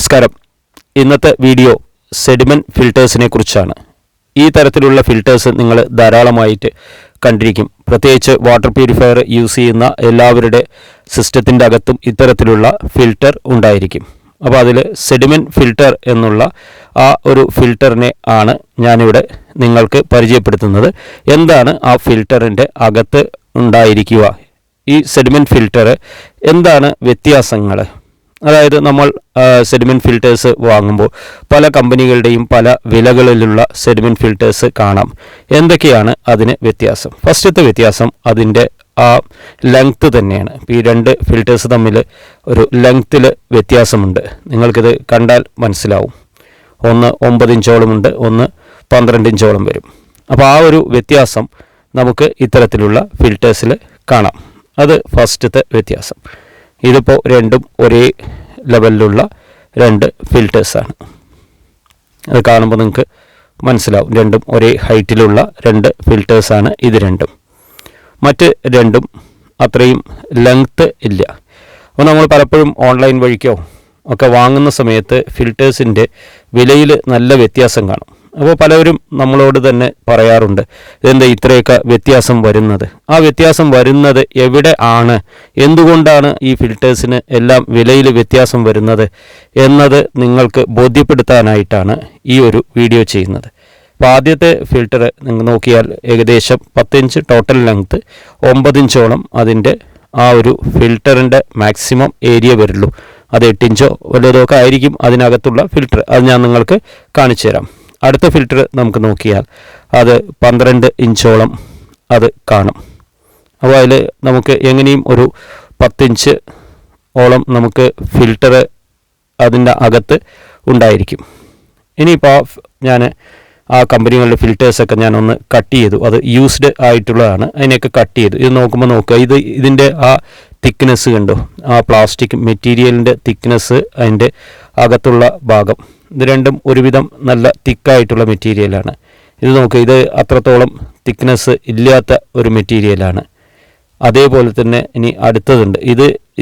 നമസ്കാരം. ഇന്നത്തെ video sediment ഫിൽറ്റേഴ്സിനെ കുറിച്ചാണ്. ഈ തരത്തിലുള്ള ഫിൽറ്റേഴ്സ് നിങ്ങൾ ധാരാളമായിട്ട് കണ്ടിരിക്കും. പ്രത്യേകിച്ച് വാട്ടർ പ്യൂരിഫയർ യൂസ് ചെയ്യുന്ന എല്ലാവരുടെ സിസ്റ്റത്തിൻ്റെ അകത്തും ഇത്തരത്തിലുള്ള ഫിൽറ്റർ ഉണ്ടായിരിക്കും. അപ്പോൾ അതിൽ സെഡിമെൻറ്റ് ഫിൽറ്റർ എന്നുള്ള ആ ഒരു ഫിൽറ്ററിനെ ആണ് ഞാനിവിടെ നിങ്ങൾക്ക് പരിചയപ്പെടുത്തുന്നത്. എന്താണ് ആ ഫിൽറ്ററിൻ്റെ അകത്ത് ഉണ്ടായിരിക്കുക, ഈ സെഡിമെൻറ്റ് ഫിൽറ്റർ എന്താണ് വ്യത്യാസങ്ങൾ, അതായത് നമ്മൾ സെഡിമെൻറ്റ് ഫിൽറ്റേഴ്സ് വാങ്ങുമ്പോൾ പല കമ്പനികളുടെയും പല വിലകളിലുള്ള സെഡിമെൻറ്റ് ഫിൽറ്റേഴ്സ് കാണാം. എന്തൊക്കെയാണ് അതിന് വ്യത്യാസം? ഫസ്റ്റത്തെ വ്യത്യാസം അതിൻ്റെ ആ ലെങ്ത്ത് തന്നെയാണ്. ഈ രണ്ട് ഫിൽറ്റേഴ്സ് തമ്മിൽ ഒരു ലെങ്ത്തിൽ വ്യത്യാസമുണ്ട്. നിങ്ങൾക്കിത് കണ്ടാൽ മനസ്സിലാവും. ഒന്ന് 9 ഇഞ്ചോളമുണ്ട്, ഒന്ന് 12 ഇഞ്ചോളം വരും. അപ്പോൾ ആ ഒരു വ്യത്യാസം നമുക്ക് ഇത്തരത്തിലുള്ള ഫിൽറ്റേഴ്സിൽ കാണാം. അത് ഫസ്റ്റത്തെ വ്യത്യാസം. ഇതിപ്പോൾ രണ്ടും ഒരേ ലെവലിലുള്ള രണ്ട് ഫിൽറ്റേഴ്സാണ്. അത് കാണുമ്പോൾ നിങ്ങൾക്ക് മനസ്സിലാവും. രണ്ടും ഒരേ ഹൈറ്റിലുള്ള രണ്ട് ഫിൽറ്റേഴ്സാണ് ഇത് രണ്ടും. മറ്റ് രണ്ടും അത്രയും ലെങ്ത്ത് ഇല്ല. അപ്പോൾ നമ്മൾ പലപ്പോഴും ഓൺലൈൻ വഴിക്കോ ഒക്കെ വാങ്ങുന്ന സമയത്ത് ഫിൽറ്റേഴ്സിൻ്റെ വിലയിൽ നല്ല വ്യത്യാസം കാണും. അപ്പോൾ പലവരും നമ്മളോട് തന്നെ പറയാറുണ്ട്, ഇതെന്താ ഇത്രയൊക്കെ വ്യത്യാസം വരുന്നത്? ആ വ്യത്യാസം വരുന്നത് എവിടെ ആണ്, എന്തുകൊണ്ടാണ് ഈ ഫിൽറ്റേഴ്സിന് എല്ലാം വിലയിൽ വ്യത്യാസം വരുന്നത് എന്നത് നിങ്ങൾക്ക് ബോധ്യപ്പെടുത്താനായിട്ടാണ് ഈ ഒരു വീഡിയോ ചെയ്യുന്നത്. അപ്പോൾ ആദ്യത്തെ ഫിൽറ്റർ നിങ്ങൾ നോക്കിയാൽ ഏകദേശം 10 ഇഞ്ച് ടോട്ടൽ ലെങ്ത്ത്, 9 ഇഞ്ചോളം അതിൻ്റെ ആ ഒരു ഫിൽറ്ററിൻ്റെ മാക്സിമം ഏരിയ വരുള്ളൂ. അത് 8 ഇഞ്ചോ വല്ലതൊക്കെ ആയിരിക്കും അതിനകത്തുള്ള ഫിൽറ്റർ. അത് ഞാൻ നിങ്ങൾക്ക് കാണിച്ചു തരാം. അടുത്ത ഫിൽറ്റർ നമുക്ക് നോക്കിയാൽ അത് 12 ഇഞ്ചോളം അത് കാണും. അപ്പോൾ അതിൽ നമുക്ക് എങ്ങനെയും ഒരു 10 ഇഞ്ച് ഓളം നമുക്ക് ഫിൽറ്റർ അതിൻ്റെ അകത്ത് ഉണ്ടായിരിക്കും. ഇനിയിപ്പോൾ ഞാൻ ആ കമ്പനികളുടെ ഫിൽറ്റേഴ്സൊക്കെ ഞാനൊന്ന് കട്ട് ചെയ്തു. അത് യൂസ്ഡ് ആയിട്ടുള്ളതാണ്, അതിനെയൊക്കെ കട്ട് ചെയ്തു. ഇത് നോക്കുക, ഇതിൻ്റെ ആ തിക്നെസ് കണ്ടോ, ആ പ്ലാസ്റ്റിക് മെറ്റീരിയലിൻ്റെ തിക്നെസ്, അതിൻ്റെ അകത്തുള്ള ഭാഗം, ഇത് രണ്ടും ഒരുവിധം നല്ല തിക്കായിട്ടുള്ള മെറ്റീരിയലാണ്. ഇത് ഇത് അത്രത്തോളം തിക്നെസ് ഇല്ലാത്ത ഒരു മെറ്റീരിയലാണ്. അതേപോലെ തന്നെ ഇനി അടുത്തതുണ്ട്.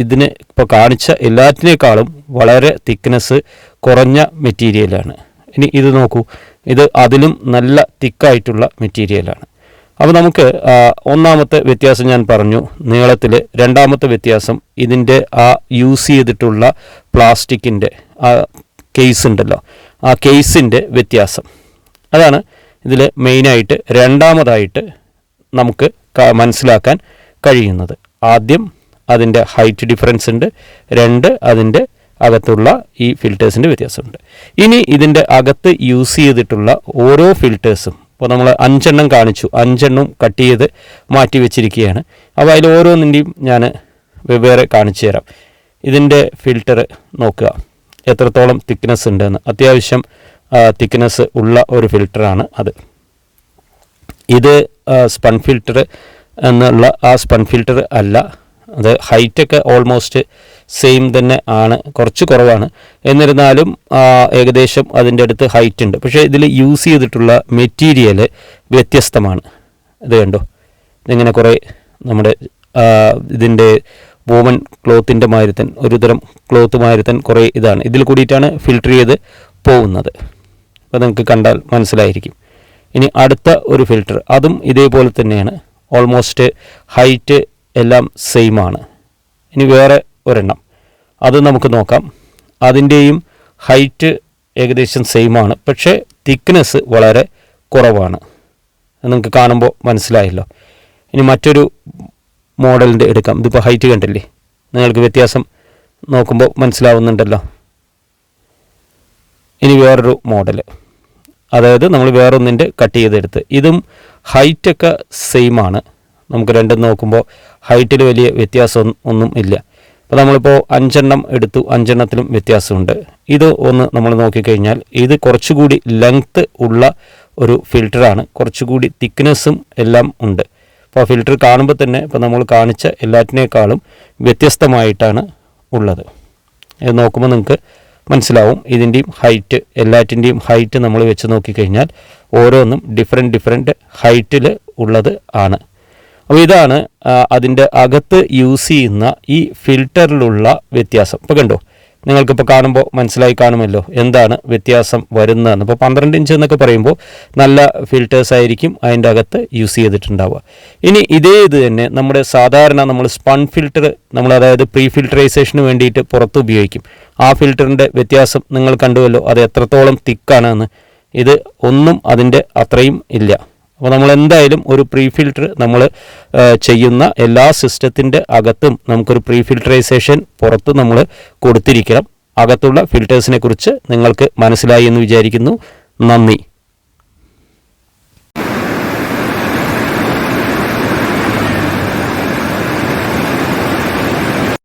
ഇതിന് ഇപ്പോൾ കാണിച്ച എല്ലാറ്റിനേക്കാളും വളരെ തിക്നെസ് കുറഞ്ഞ മെറ്റീരിയലാണ്. ഇനി ഇത് നോക്കൂ, ഇത് അതിലും നല്ല തിക്കായിട്ടുള്ള മെറ്റീരിയലാണ്. അപ്പോൾ നമുക്ക് ഒന്നാമത്തെ വ്യത്യാസം ഞാൻ പറഞ്ഞു നീളത്തിൽ. രണ്ടാമത്തെ വ്യത്യാസം ഇതിൻ്റെ ആ യൂസ് ചെയ്തിട്ടുള്ള പ്ലാസ്റ്റിക്കിൻ്റെ ആ കേസ് ഉണ്ടല്ലോ, ആ കേസിൻ്റെ വ്യത്യാസം. അതാണ് ഇതിൽ മെയിനായിട്ട് രണ്ടാമതായിട്ട് നമുക്ക് മനസ്സിലാക്കാൻ കഴിയുന്നത്. ആദ്യം അതിൻ്റെ ഹൈറ്റ് ഡിഫറൻസ് ഉണ്ട്, രണ്ട് അതിൻ്റെ അകത്തുള്ള ഈ ഫിൽറ്റേഴ്സിൻ്റെ വ്യത്യാസമുണ്ട്. ഇനി ഇതിൻ്റെ അകത്ത് യൂസ് ചെയ്തിട്ടുള്ള ഓരോ ഫിൽറ്റേഴ്സും, ഇപ്പോൾ നമ്മൾ 5 എണ്ണം കാണിച്ചു, 5 എണ്ണം കട്ട് ചെയ്ത് മാറ്റി വെച്ചിരിക്കുകയാണ്. അപ്പോൾ അതിൽ ഓരോന്നിൻ്റെയും ഞാൻ വെവ്വേറെ കാണിച്ചു തരാം. ഇതിൻ്റെ ഫിൽറ്റർ നോക്കുക എത്രത്തോളം തിക്നെസ് ഉണ്ടെന്ന്. അത്യാവശ്യം തിക്നെസ് ഉള്ള ഒരു ഫിൽറ്ററാണ് അത്. ഇത് സ്പൺ ഫിൽറ്റർ എന്നുള്ള ആ സ്പൺ ഫിൽറ്റർ അല്ല. അത് ഹൈറ്റൊക്കെ ഓൾമോസ്റ്റ് സെയിം തന്നെ ആണ്, കുറച്ച് കുറവാണ്. എന്നിരുന്നാലും ഏകദേശം അതിൻ്റെ അടുത്ത് ഹൈറ്റ് ഉണ്ട്. പക്ഷേ ഇതിൽ യൂസ് ചെയ്തിട്ടുള്ള മെറ്റീരിയൽ വ്യത്യസ്തമാണ്. ഇത് കണ്ടോ, ഇതിങ്ങനെ കുറേ നമ്മുടെ ഇതിൻ്റെ വോമൻ ക്ലോത്തിൻ്റെ മാതിരിത്തൻ, ഒരുതരം ക്ലോത്ത് മാതിരിത്തൻ കുറേ ഇതാണ്. ഇതിൽ കൂടിയിട്ടാണ് ഫിൽറ്റർ ചെയ്ത് പോകുന്നത്. അപ്പോൾ നിങ്ങൾക്ക് കണ്ടാൽ മനസ്സിലായിരിക്കും. ഇനി അടുത്ത ഒരു ഫിൽറ്റർ, അതും ഇതേപോലെ തന്നെയാണ്. ഓൾമോസ്റ്റ് ഹൈറ്റ് എല്ലാം സെയിം ആണ്. ഇനി വേറെ ഒരെണ്ണം, അത് നമുക്ക് നോക്കാം. അതിൻ്റെയും ഹൈറ്റ് ഏകദേശം സെയിം ആണ്, പക്ഷേ തിക്നെസ് വളരെ കുറവാണ്. നിങ്ങൾക്ക് കാണുമ്പോൾ മനസ്സിലായല്ലോ. ഇനി മറ്റൊരു മോഡലിൻ്റെ എടുക്കാം. ഇതിപ്പോൾ ഹൈറ്റ് കണ്ടില്ലേ, നിങ്ങൾക്ക് വ്യത്യാസം നോക്കുമ്പോൾ മനസ്സിലാവുന്നുണ്ടല്ലോ. ഇനി വേറൊരു മോഡൽ, അതായത് നമ്മൾ വേറൊന്നിൻ്റെ കട്ട് ചെയ്തെടുത്ത്, ഇതും ഹൈറ്റൊക്കെ സെയിം ആണ്. നമുക്ക് രണ്ടും നോക്കുമ്പോൾ ഹൈറ്റിൽ വലിയ വ്യത്യാസം ഒന്നും ഇല്ല. അപ്പോൾ നമ്മളിപ്പോൾ 5 എണ്ണം എടുത്തു, 5 എണ്ണത്തിലും വ്യത്യാസമുണ്ട്. ഇത് ഒന്ന് നമ്മൾ നോക്കിക്കഴിഞ്ഞാൽ ഇത് കുറച്ചുകൂടി ലെങ്ത്ത് ഉള്ള ഒരു ഫിൽറ്ററാണ്, കുറച്ചുകൂടി തിക്നെസ്സും എല്ലാം ഉണ്ട്. അപ്പോൾ ആ ഫിൽറ്റർ കാണുമ്പോൾ തന്നെ ഇപ്പോൾ നമ്മൾ കാണിച്ച എല്ലാറ്റിനേക്കാളും വ്യത്യസ്തമായിട്ടാണ് ഉള്ളത്. ഇത് നോക്കുമ്പോൾ നിങ്ങൾക്ക് മനസ്സിലാവും. ഇതിൻ്റെയും ഹൈറ്റ്, എല്ലാറ്റിൻ്റെയും ഹൈറ്റ് നമ്മൾ വെച്ച് നോക്കിക്കഴിഞ്ഞാൽ ഓരോന്നും ഡിഫറെൻറ്റ് ഹൈറ്റിൽ ഉള്ളത് ആണ്. അപ്പോൾ ഇതാണ് അതിൻ്റെ അകത്ത് യൂസ് ചെയ്യുന്ന ഈ ഫിൽറ്ററിലുള്ള വ്യത്യാസം. ഇപ്പോൾ കണ്ടോ, നിങ്ങൾക്കിപ്പോൾ കാണുമ്പോൾ മനസ്സിലായി കാണുമല്ലോ എന്താണ് വ്യത്യാസം വരുന്നതെന്ന്. ഇപ്പോൾ 12 ഇഞ്ച് എന്നൊക്കെ പറയുമ്പോൾ നല്ല ഫിൽറ്റേഴ്സ് ആയിരിക്കും അതിൻ്റെ അകത്ത് യൂസ് ചെയ്തിട്ടുണ്ടാവുക. ഇനി ഇത് തന്നെ നമ്മുടെ സാധാരണ നമ്മൾ സ്പൺ ഫിൽറ്റർ അതായത് പ്രീ ഫിൽറ്ററൈസേഷന് വേണ്ടിയിട്ട് പുറത്ത് ഉപയോഗിക്കും. ആ ഫിൽറ്ററിൻ്റെ വ്യത്യാസം നിങ്ങൾ കണ്ടുവല്ലോ, അത് എത്രത്തോളം തിക്കാണെന്ന്. ഇത് ഒന്നും അതിൻ്റെ അത്രയും ഇല്ല. അപ്പോൾ നമ്മൾ എന്തായാലും ഒരു പ്രീ ഫിൽറ്റർ നമ്മൾ ചെയ്യുന്ന എല്ലാ സിസ്റ്റത്തിൻ്റെ അകത്തും നമുക്കൊരു പ്രീ ഫിൽറ്ററൈസേഷൻ പുറത്ത് നമ്മൾ കൊടുത്തിരിക്കണം. അകത്തുള്ള ഫിൽറ്റേഴ്സിനെ കുറിച്ച് നിങ്ങൾക്ക് മനസ്സിലായി എന്ന് വിചാരിക്കുന്നു. നന്ദി.